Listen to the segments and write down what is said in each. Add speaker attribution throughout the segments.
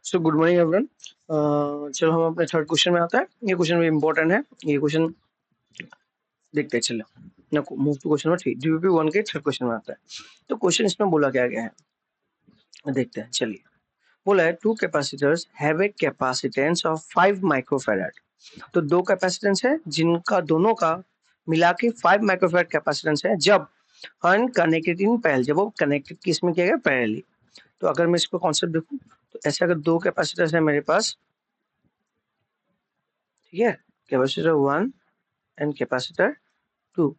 Speaker 1: So good morning everyone. चलो हम अपने थर्ड क्वेश्चन में आते हैं। ये क्वेश्चन भी इम्पोर्टेंट है। ये क्वेश्चन देखते हैं। चलो ना move to question number 3। DVP 1 के थर्ड क्वेश्चन में आता है। तो क्वेश्चन इसमें बोला क्या गया है देखते हैं। चलिए बोला है two capacitors have a capacitance of 5 microfarad. तो दो कैपेसिटेंस है जिनका दोनों का मिला के 5 माइक्रोफैराड कैपेसिटेंस है जब अनकनेक्टेड इन पैरेलल, जब वो कनेक्टेड किस में किया गया पैरेलली। तो अगर मैं इसको कॉन्सेप्ट देखूं तो ऐसे अगर दो कैपेसिटर्स है मेरे पास, ठीक है, कैपेसिटर 1 एंड कैपेसिटर 2,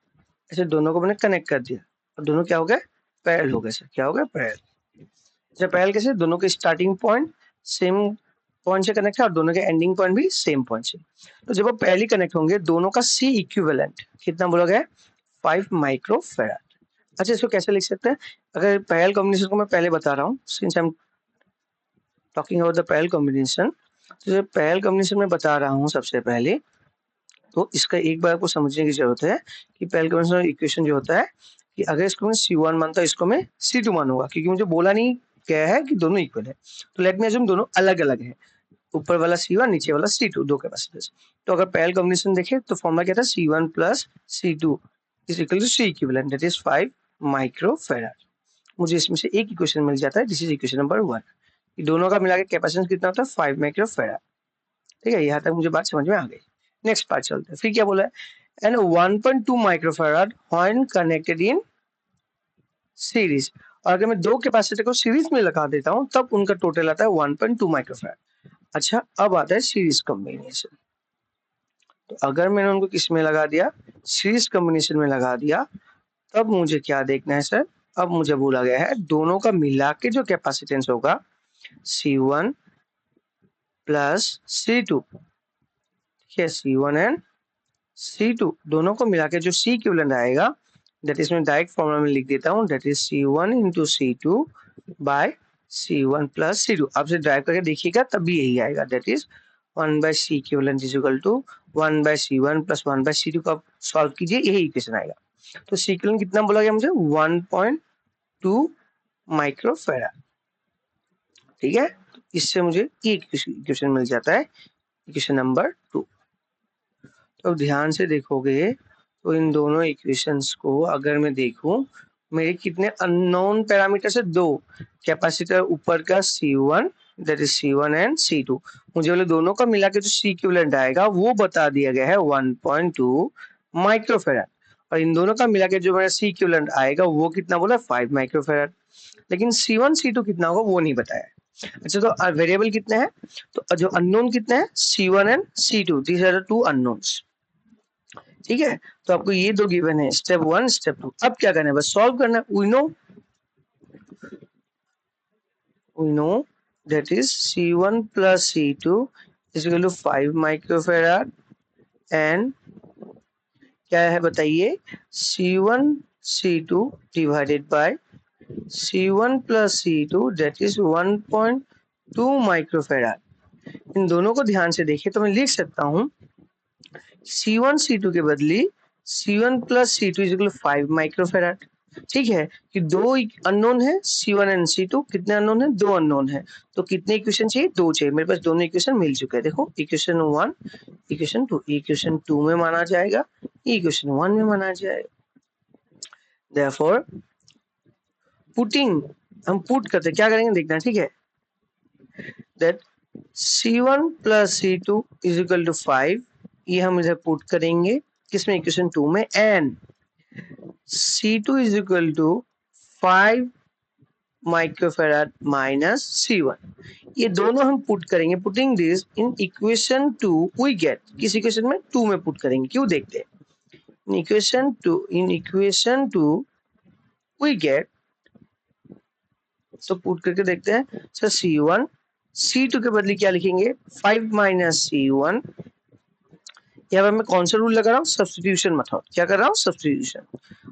Speaker 1: ऐसे दोनों को मैंने कनेक्ट कर दिया और दोनों क्या हो गए, पैरेलल हो गए। सर क्या हो गया, पैरेलल। जब पैरेलल कैसे, दोनों के स्टार्टिंग पॉइंट सेम पॉइंट से कनेक्ट है और दोनों के एंडिंग पॉइंट भी सेम पॉइंट से। तो जब वो पैरेलल कनेक्ट होंगे दोनों का सी इक्विवेलेंट कितना बोला गया, 5 माइक्रोफैराड। अच्छा इसको कैसे लिख सकते हैं, अगर पैरेलल कॉम्बिनेशन को मैं पहले बता रहा हूँ, since I am talking about the parallel combination, तो जब पैरेलल कॉम्बिनेशन में बता रहा हूँ सबसे पहले, तो इसका एक बार को समझने की जरूरत है कि पैरेलल कॉम्बिनेशन इक्वेशन जो होता है कि अगर इसको मैं C1 मानता हूँ, इसको मैं C2 मानूंगा, क्योंकि मुझे बोला नहीं गया है कि दोनों इक्वल है। तो लेट मी अज्यूम दोनों अलग अलग है, ऊपर वाला C1 नीचे वाला C2, दो कैपेसिटर्स। तो अगर पैरेलल कॉम्बिनेशन देखें तो फॉर्मूला क्या था, C1 plus C2 is equal to C equivalent, that is 5 microfarad. मुझे इसमें से एक इक्वेशन मिल जाता है, दिस इज इक्वेशन नंबर 1। दोनों का मिला के कैपेसिटेंस कितना होता है, 5 माइक्रोफैराड। ठीक है, यहाँ तक मुझे बात समझ में आ गई। नेक्स्ट पार्ट चलते हैं। फिर क्या बोला है, and 1.2 microfarad when connected in series. और अगर मैं दो कैपेसिटर को सीरीज में लगा देता हूं तब उनका टोटल आता है 1.2 माइक्रोफैराड। अच्छा अब आता है सीरीज कॉम्बिनेशन। तो अगर मैंने उनको किस में लगा दिया, सीरीज कॉम्बिनेशन में लगा दिया, तब मुझे क्या देखना है सर, अब मुझे बोला गया है दोनों का मिला के जो कैपेसिटेंस होगा C1 प्लस C2, ठीक है, C1 एंड C2 दोनों को मिला के जो C इक्विवेलेंट आएगा, दैट इज मैं डायरेक्ट फॉर्मूला में लिख देता हूँ, that is C1 into C2 by C1 plus C2। आपसे ड्राइव करके देखिएगा तब भी यही आएगा, that is 1 by C equivalent is equal to 1 by C1 plus 1 by C2 का सॉल्व कीजिए, यही इक्वेशन आएगा। तो C इक्विवेलेंट कितना बोला गया मुझे, 1.2 माइक्रोफैराड। ठीक है, इससे मुझे एक इक्वेशन मिल जाता है, इक्वेशन नंबर 2। तो ध्यान से देखोगे तो इन दोनों इक्वेशंस को अगर मैं देखूं, मेरे कितने अननोन पैरामीटर्स है, दो। कैपेसिटर ऊपर का C1, that is C1 and C2, मुझे बोले दोनों का मिला के जो C इक्विवेलेंट आएगा वो बता दिया गया है 1.2 माइक्रोफैराड। और इन दोनों का मिला के जो मेरा C इक्विवेलेंट आएगा वो कितना बोला, 5 माइक्रोफैराड। लेकिन C1 C2 कितना होगा वो नहीं बताया। अच्छा तो वेरिएबल कितने हैं, तो जो अननोन कितने हैं, C1 and C2, these are the two unknowns. ठीक है, तो आपको ये दो गिवन है, स्टेप 1 स्टेप 2। अब क्या करना है, बस सॉल्व करना है। We know that is C1 plus C2 is equal to 5 microfarad and क्या है बताइए, C1 C2 divided by C1 plus C2 that is 1.2 microfarad. इन दोनों को ध्यान से देखिए तो मैं लिख सकता हूँ C1 C2 के बदली C1 plus C2 is equal to 5 microfarad. ठीक है, कि दो अननोन है, C1 एंड C2, कितने अननोन है, दो अननोन है। तो कितने इक्वेशन चाहिए, दो चाहिए। मेरे पास दोनों इक्वेशन मिल चुके हैं, देखो इक्वेशन 1 इक्वेशन 2, इक्वेशन 2 में माना जाएगा, इक्वेशन 1 में माना जाएगा। देयरफॉर पुटिंग, हम पुट करते क्या करेंगे देखना है, ठीक है, that C1 plus C2 is equal to 5, ये हम इधर पुट करेंगे किसमें, इक्वेशन 2 में, and C2 is equal to 5 microfarad minus C1, ये दोनों हम पुट करेंगे। Putting this in equation 2 we get, किस इक्वेशन में, 2 में पुट करेंगे, क्यों देखते हैं, इन इक्वेशन 2 वी गेट, तो पुट करके देखते हैं। सर C1 C2 के बदले क्या लिखेंगे, 5 माइनस C1, यहाँ पर मैं कौन सा रूल लगा रहा हूँ, सब्स्टिट्यूशन मेथड। क्या कर रहा हूँ, सब्स्टिट्यूशन।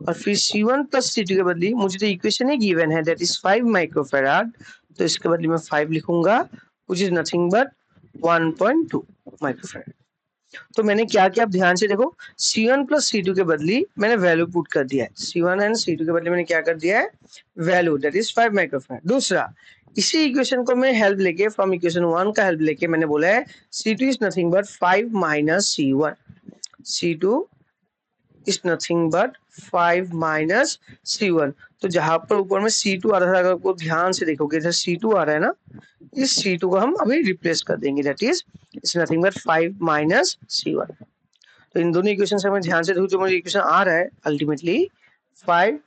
Speaker 1: और फिर C1 प्लस C2 के बदले मुझे तो इक्वेशन ही गिवन है, दैट इज 5 माइक्रोफैराड, तो इसके बदले मैं 5 लिखूंगा, which is nothing but 1.2 microfarad. तो मैंने क्या किया, आप ध्यान से देखो, C1 प्लस C2 के बदले मैंने वैल्यू पुट कर दिया है, C1 एंड C2 के बदले मैंने क्या कर दिया है, वैल्यू, दैट इज 5 माइक्रोफैराड। दूसरा, इसी इक्वेशन को मैं हेल्प लेके फ्रॉम इक्वेशन 1 का हेल्प लेके मैंने बोला है C2 is nothing but 5 minus C1. C2 is nothing but 5 minus C1. तो जहां पर ऊपर में C2 आ रहा था, अगर आपको ध्यान से देखोगे इधर C2 आ रहा है ना, इस C2 को हम अभी रिप्लेस कर देंगे, that is it's nothing but 5 minus C1. तो इन दोनों इक्वेशन से मैं ध्यान से देखूं, जो मुझे इक्वेशन आ रहा है ultimately 5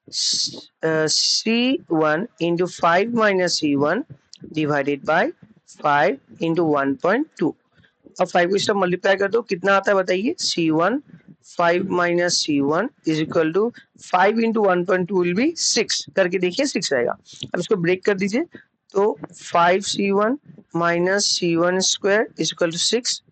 Speaker 1: C1 into 5 minus C1 divided by 5 into 1.2. अब 5 को स्टेप मल्टीप्लाई कर दो, कितना आता है बताइए? C1 5 minus C1 is equal to 5 into 1.2 will be 6. करके देखिए 6 आएगा. अब इसको ब्रेक कर दीजिए, तो 5C1 minus C1 square is equal to 6.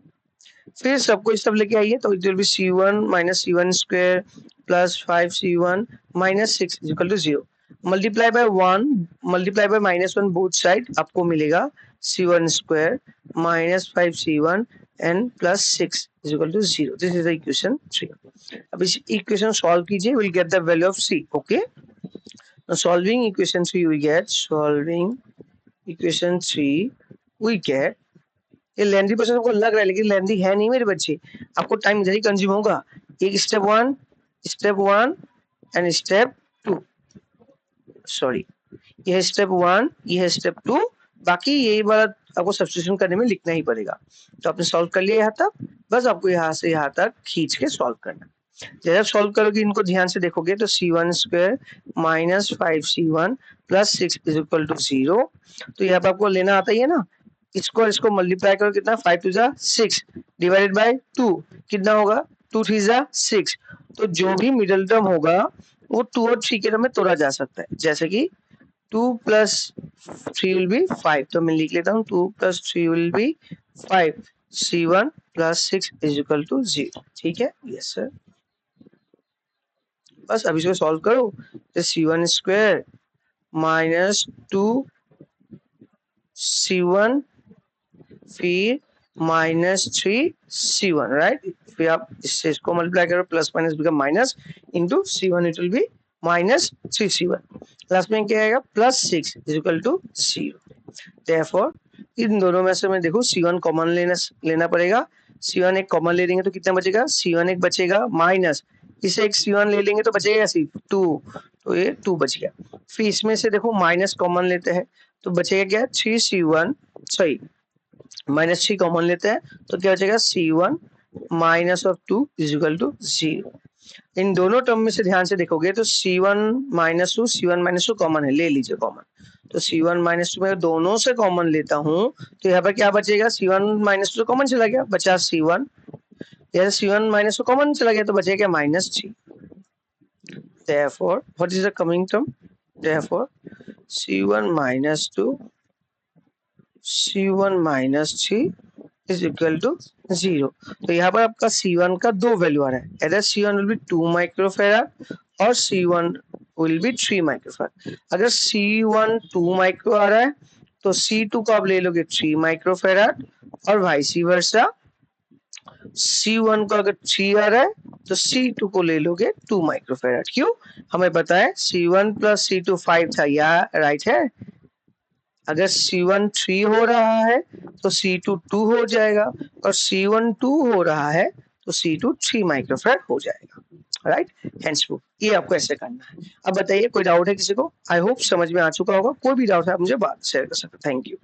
Speaker 1: फिर सबको स्टेप लेके आइए, तो it will B C1 minus C1 square plus 5C1 minus 6 is equal to 0. Multiply by 1 multiply by -1 both side, आपको मिलेगा C1 square minus 5C1 and plus 6 is equal to 0. This is the equation 3. अब इस equation solve कीजिए, will get the value of C. Okay, now solving equation 3 we get ये lengthy process आपको लग रहा है, लेकिन लेंथी है नहीं मेरे बच्चे, आपको टाइम इधर ही कंज्यूम होगा. एक स्टेप 1 एंड स्टेप 2, सॉरी ये है स्टेप 1, ये है स्टेप 2, बाकी यही वाला आपको सब्स्टिट्यूशन करने में लिखना ही पड़ेगा. तो आपने सॉल्व कर लिया यहाँ तक, बस आपको यहाँ से यहाँ तक खींच के सॉल्व करना. जब आप सॉल्व करोगे, इनको ध्यान से देखोगे, तो C1 square minus 5C1 plus 6 is equal to 0. तो यहाँ पर आपको लेना आता ही है ना, इसको मल्टीप्लाई करो, कितना 5 2 जा 6 डिवाइडेड बाय 2, कितना होगा 2 3 जा 6. तो जो भी मिडिल टर्म होगा वो 2 और 3 के टर्म में तोड़ा जा सकता है, जैसे कि 2 प्लस 3 विल बी 5. तो मैं लिख लेता हूँ 2 plus 3 will be 5. C1 plus 6 is equal to 0. ठीक है, यस सर. बस अब इसको सॉल्व करो, तो C1 स्क्वायर माइनस 2 C1 फिर माइनस 3 C1, राइट. फिर आप इससे इसको मल्टीप्लाई करो, plus minus become minus into C1 it will be minus 3 C1. Last में क्या आएगा plus 6 is equal to 0. Therefore इन दोनों में से मैं देखो C1 कॉमन लेना पड़ेगा. C1 एक कॉमन ले लेंगे तो कितना बचेगा, C1 एक बचेगा, माइनस इसे एक C1 ले लेंगे तो बचेगा सिर्फ 2, तो ये 2 बच गया. फिर इसमें से देखो माइनस कॉमन लेते हैं, तो बचेगा क्या 3C1, सॉरी माइनस 3 कॉमन लेते हैं, तो क्या बचेगा C1 minus of 2 is equal to 0. इन दोनों टर्म में से ध्यान से देखोगे तो C1 minus 2 C1 minus 2 common है, ले लीजिए कॉमन. तो C1 माइनस 2 में दोनों से कॉमन लेता हूँ, तो यहाँ पर क्या बचेगा, C1 माइनस 2 कॉमन चला गया, बचा C1. यहाँ C1 माइनस 2 कॉमन चला गया, तो बचेगा क्या minus 3. Therefore, what is the coming term? Therefore, C1 minus 2 C1 minus 3 is equal to 0. तो यहाँ पर आपका C1 का दो वैल्यू आ रहा है, either C1 will be 2 microfarad और C1 will be 3 माइक्रोफेराड. अगर C1 2 माइक्रो आ रहा है तो C2 को आप ले लोगे 3 माइक्रोफेराड, और वाइस वर्सा C1 को अगर 3 आ रहा है तो C2 को ले लोगे 2 माइक्रोफेराड. क्यों, हमें पता है C1 प्लस C2 5 था, या राइट है. अगर C1 3 हो रहा है तो C2 2 हो जाएगा, और C1 2 हो रहा है तो C2 3 माइक्रोफेराड हो जाएगा, राइट. Hence proof. ये आपको ऐसे करना है. अब बताइए कोई डाउट है किसी को? आई होप समझ में आ चुका होगा. कोई भी डाउट है आप मुझे बात शेयर कर सकते. Thank you.